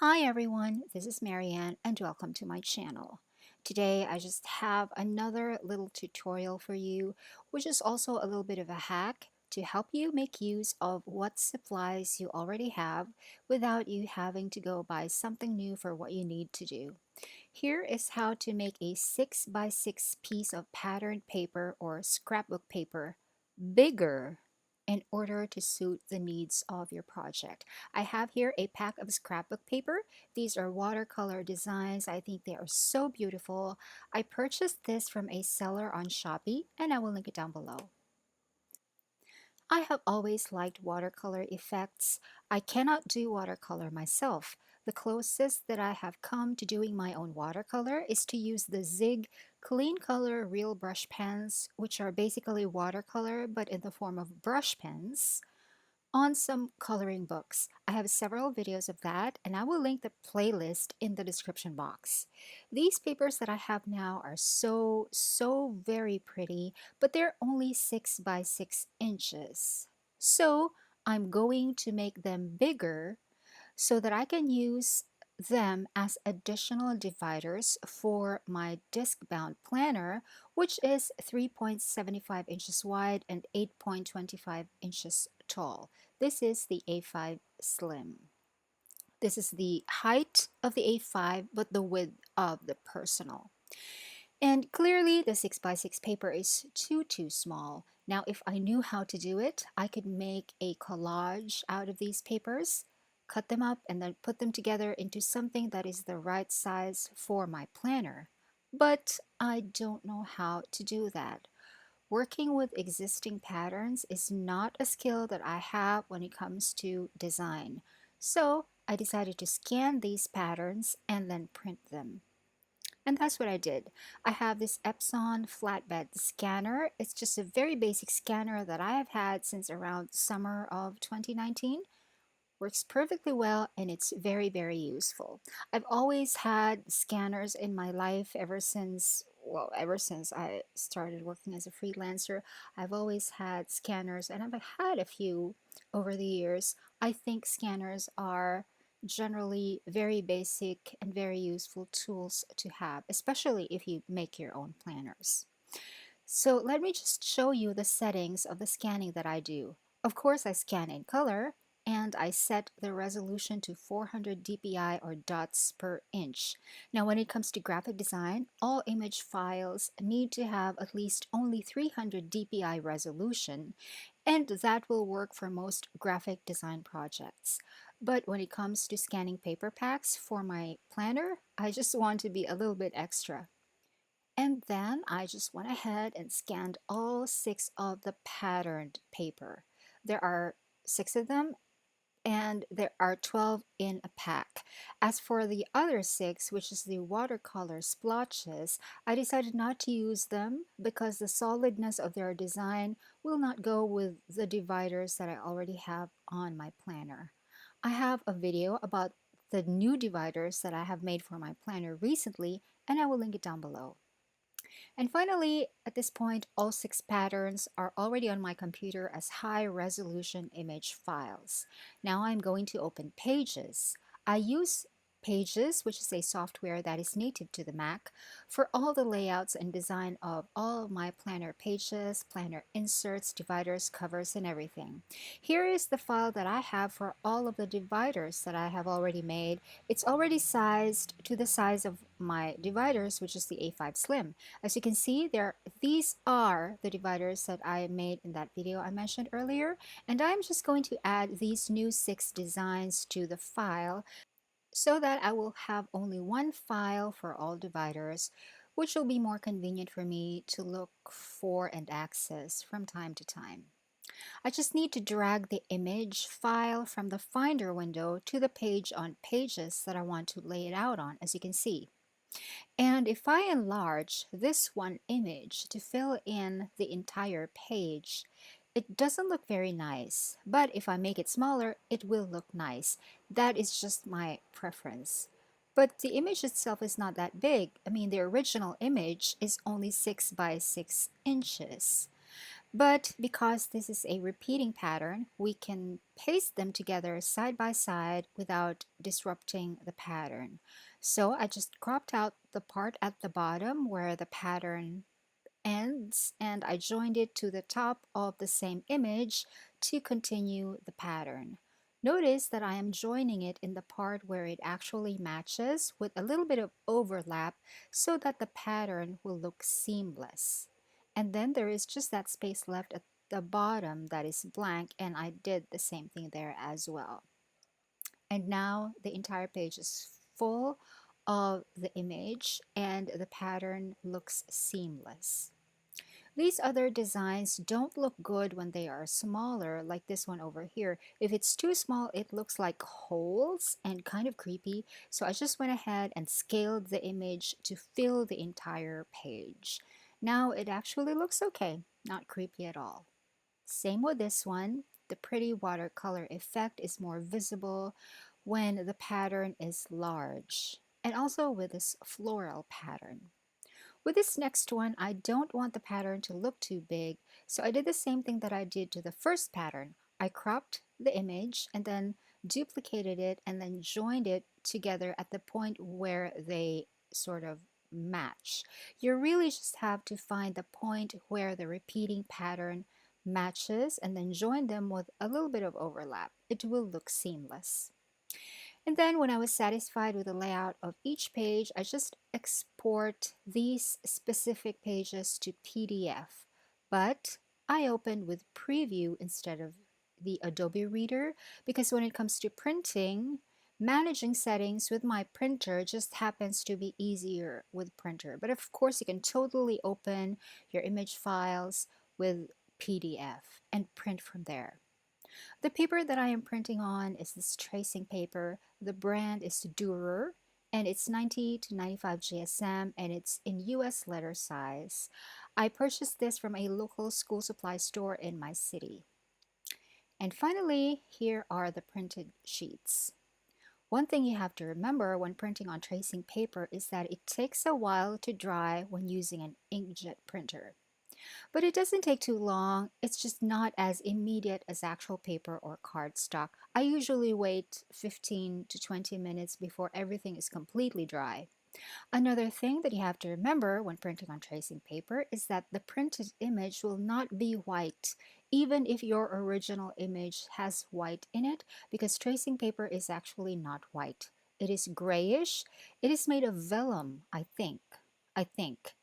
Hi everyone, this is Marianne and welcome to my channel. Today I just have another little tutorial for you, which is also a little bit of a hack to help you make use of what supplies you already have without you having to go buy something new for what you need to do. Here is how to make a 6 by 6 piece of patterned paper or scrapbook paper bigger in order to suit the needs of your project. I have here a pack of scrapbook paper. These are watercolor designs. I think they are so beautiful. I purchased this from a seller on Shopee and I will link it down below. I have always liked watercolor effects. I cannot do watercolor myself. The closest that I have come to doing my own watercolor is to use the Zig Clean Color Real Brush Pens, which are basically watercolor but in the form of brush pens on some coloring books. I have several videos of that and I will link the playlist in the description box. These papers that I have now are so very pretty, but they're only 6 by 6 inches. So I'm going to make them bigger so that I can use them as additional dividers for my disc-bound planner, which is 3.75 inches wide and 8.25 inches tall. This is the A5 Slim. This is the height of the A5, but the width of the Personal. And clearly the 6 by 6 paper is too small. Now if I knew how to do it, I could make a collage out of these papers, cut them up and then put them together into something that is the right size for my planner. But I don't know how to do that. Working with existing patterns is not a skill that I have when it comes to design. So I decided to scan these patterns and then print them. And that's what I did. I have this Epson flatbed scanner. It's just a very basic scanner that I have had since around summer of 2019. Works perfectly well and it's very useful. I've always had scanners in my life ever since I started working as a freelancer. I've always had scanners and I've had a few over the years. I think scanners are generally very basic and very useful tools to have, especially if you make your own planners. So let me just show you the settings of the scanning that I do. Of course, I scan in color and I set the resolution to 400 dpi or dots per inch. Now when it comes to graphic design, all image files need to have at least only 300 dpi resolution, and that will work for most graphic design projects. But when it comes to scanning paper packs for my planner, I just want to be a little bit extra. And then I just went ahead and scanned all 6 of the patterned paper. There are 6 of them and there are 12 in a pack. As for the other 6, which is the watercolor splotches, I decided not to use them because the solidness of their design will not go with the dividers that I already have on my planner. I have a video about the new dividers that I have made for my planner recently, and I will link it down below. And finally, at this point, all 6 patterns are already on my computer as high resolution image files. Now I'm going to open Pages. I use Pages, which is a software that is native to the Mac, for all the layouts and design of all of my planner pages, planner inserts, dividers, covers, and everything. Here is the file that I have for all of the dividers that I have already made. It's already sized to the size of my dividers, which is the A5 Slim. As you can see, these are the dividers that I made in that video I mentioned earlier, and I'm just going to add these new 6 designs to the file so that I will have only one file for all dividers, which will be more convenient for me to look for and access from time to time. I just need to drag the image file from the Finder window to the page on Pages that I want to lay it out on, as you can see. And if I enlarge this one image to fill in the entire page, it doesn't look very nice. But if I make it smaller, it will look nice. That is just my preference. But the image itself is not that big. I mean, the original image is only 6 by 6 inches. But because this is a repeating pattern, we can paste them together side by side without disrupting the pattern. So I just cropped out the part at the bottom where the pattern ends and I joined it to the top of the same image to continue the pattern. Notice that I am joining it in the part where it actually matches with a little bit of overlap so that the pattern will look seamless. And then there is just that space left at the bottom that is blank, and I did the same thing there as well. And now the entire page is full of the image and the pattern looks seamless. These other designs don't look good when they are smaller, like this one over here. If it's too small, it looks like holes and kind of creepy. So I just went ahead and scaled the image to fill the entire page. Now it actually looks okay, not creepy at all. Same with this one. The pretty watercolor effect is more visible when the pattern is large, and also with this floral pattern. With this next one, I don't want the pattern to look too big, so I did the same thing that I did to the first pattern. I cropped the image and then duplicated it and then joined it together at the point where they sort of match. You really just have to find the point where the repeating pattern matches and then join them with a little bit of overlap. It will look seamless. And then when I was satisfied with the layout of each page, I just export these specific pages to PDF. But I opened with Preview instead of the Adobe Reader because when it comes to printing, managing settings with my printer just happens to be easier with printer. But of course, you can totally open your image files with PDF and print from there. The paper that I am printing on is this tracing paper. The brand is Durer and it's 90 to 95 GSM and it's in US letter size. I purchased this from a local school supply store in my city. And finally, here are the printed sheets. One thing you have to remember when printing on tracing paper is that it takes a while to dry when using an inkjet printer. But it doesn't take too long. It's just not as immediate as actual paper or cardstock. I usually wait 15 to 20 minutes before everything is completely dry. Another thing that you have to remember when printing on tracing paper is that the printed image will not be white, even if your original image has white in it, because tracing paper is actually not white. It is grayish. It is made of vellum, I think. I think.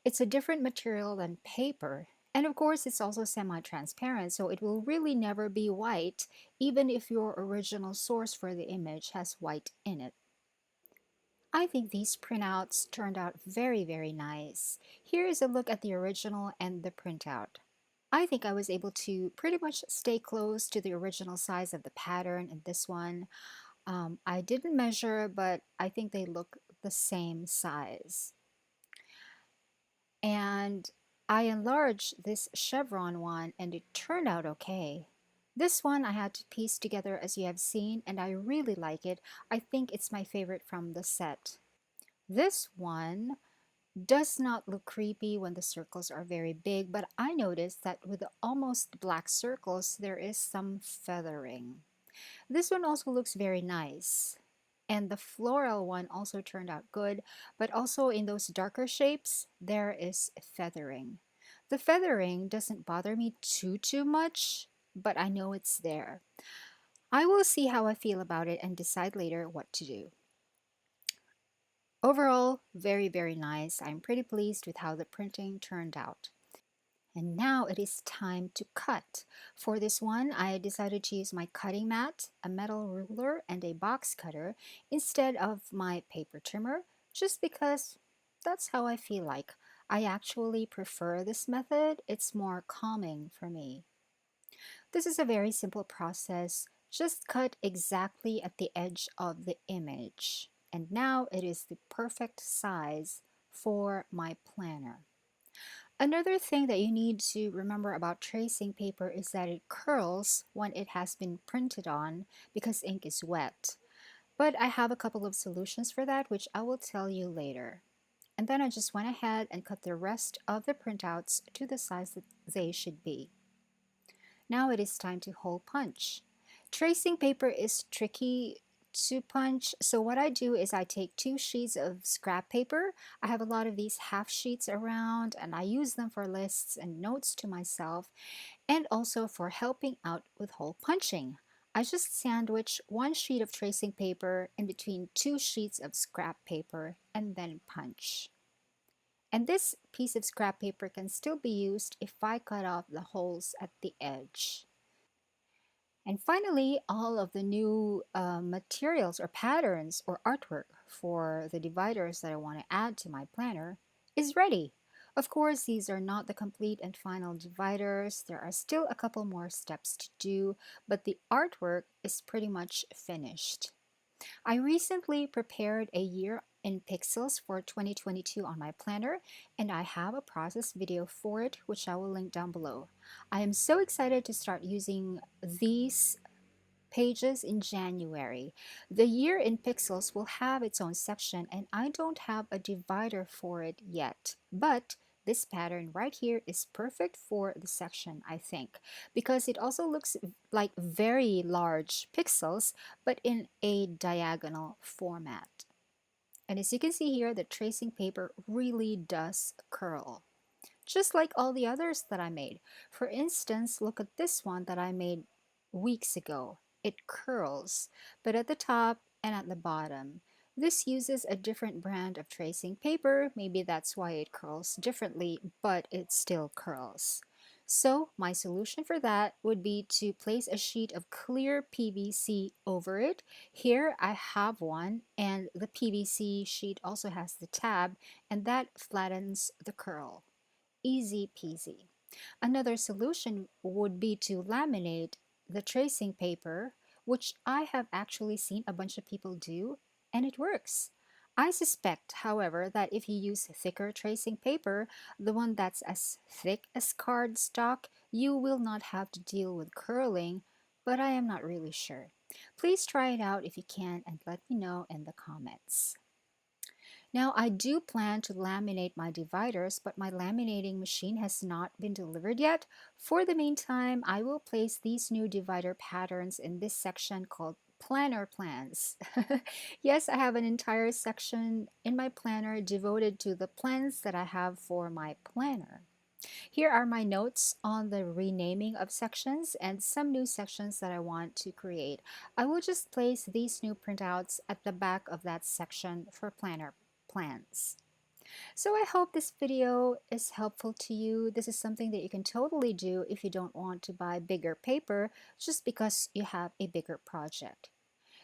It's a different material than paper. And of course, it's also semi-transparent, so it will really never be white, even if your original source for the image has white in it. I think these printouts turned out very, very nice. Here is a look at the original and the printout. I think I was able to pretty much stay close to the original size of the pattern in this one. I didn't measure, but I think they look the same size. And I enlarged this chevron one and it turned out okay. This one I had to piece together as you have seen and I really like it. I think it's my favorite from the set. This one does not look creepy when the circles are very big, but I noticed that with the almost black circles there is some feathering. This one also looks very nice. And the floral one also turned out good, but also in those darker shapes, there is feathering. The feathering doesn't bother me too much, but I know it's there. I will see how I feel about it and decide later what to do. Overall, very, very nice. I'm pretty pleased with how the printing turned out. And now it is time to cut. For this one, I decided to use my cutting mat, a metal ruler, and a box cutter instead of my paper trimmer, just because that's how I feel like. I actually prefer this method. It's more calming for me. This is a very simple process. Just cut exactly at the edge of the image. And now it is the perfect size for my planner. Another thing that you need to remember about tracing paper is that it curls when it has been printed on because ink is wet. But I have a couple of solutions for that, which I will tell you later. And then I just went ahead and cut the rest of the printouts to the size that they should be. Now it is time to hole punch. Tracing paper is tricky to punch, so what I do is I take 2 sheets of scrap paper. I have a lot of these half sheets around and I use them for lists and notes to myself and also for helping out with hole punching. I just sandwich 1 sheet of tracing paper in between 2 sheets of scrap paper and then punch. And this piece of scrap paper can still be used if I cut off the holes at the edge. And finally, all of the new materials or patterns or artwork for the dividers that I want to add to my planner is ready. Of course, these are not the complete and final dividers. There are still a couple more steps to do, but the artwork is pretty much finished. I recently prepared a year in pixels for 2022 on my planner, and I have a process video for it, which I will link down below. I am so excited to start using these pages in January. The year in pixels will have its own section, and I don't have a divider for it yet, but this pattern right here is perfect for the section, I think, because it also looks like very large pixels, but in a diagonal format. And as you can see here, the tracing paper really does curl, just like all the others that I made. For instance, look at this one that I made weeks ago. It curls, but at the top and at the bottom. This uses a different brand of tracing paper. Maybe that's why it curls differently, but it still curls. So my solution for that would be to place a sheet of clear PVC over it. Here I have one, and the PVC sheet also has the tab, and that flattens the curl. Easy peasy. Another solution would be to laminate the tracing paper, which I have actually seen a bunch of people do, and it works. I suspect, however, that if you use thicker tracing paper, the one that's as thick as cardstock, you will not have to deal with curling, but I am not really sure. Please try it out if you can and let me know in the comments. Now, I do plan to laminate my dividers, but my laminating machine has not been delivered yet. For the meantime, I will place these new divider patterns in this section called Planner Plans. Yes, I have an entire section in my planner devoted to the plans that I have for my planner. Here are my notes on the renaming of sections and some new sections that I want to create. I will just place these new printouts at the back of that section for planner plans. So I hope this video is helpful to you. This is something that you can totally do if you don't want to buy bigger paper just because you have a bigger project.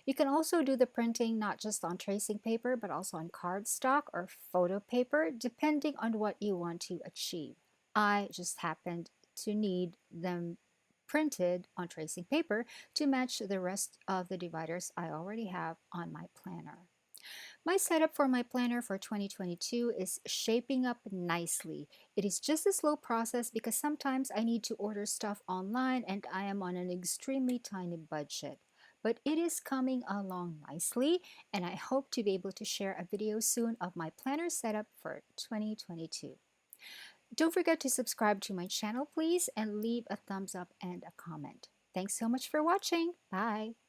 You can also do the printing not just on tracing paper but also on cardstock or photo paper depending on what you want to achieve. I just happened to need them printed on tracing paper to match the rest of the dividers I already have on my planner. My setup for my planner for 2022 is shaping up nicely. It is just a slow process because sometimes I need to order stuff online and I am on an extremely tiny budget. But it is coming along nicely, and I hope to be able to share a video soon of my planner setup for 2022. Don't forget to subscribe to my channel, please, and leave a thumbs up and a comment. Thanks so much for watching. Bye!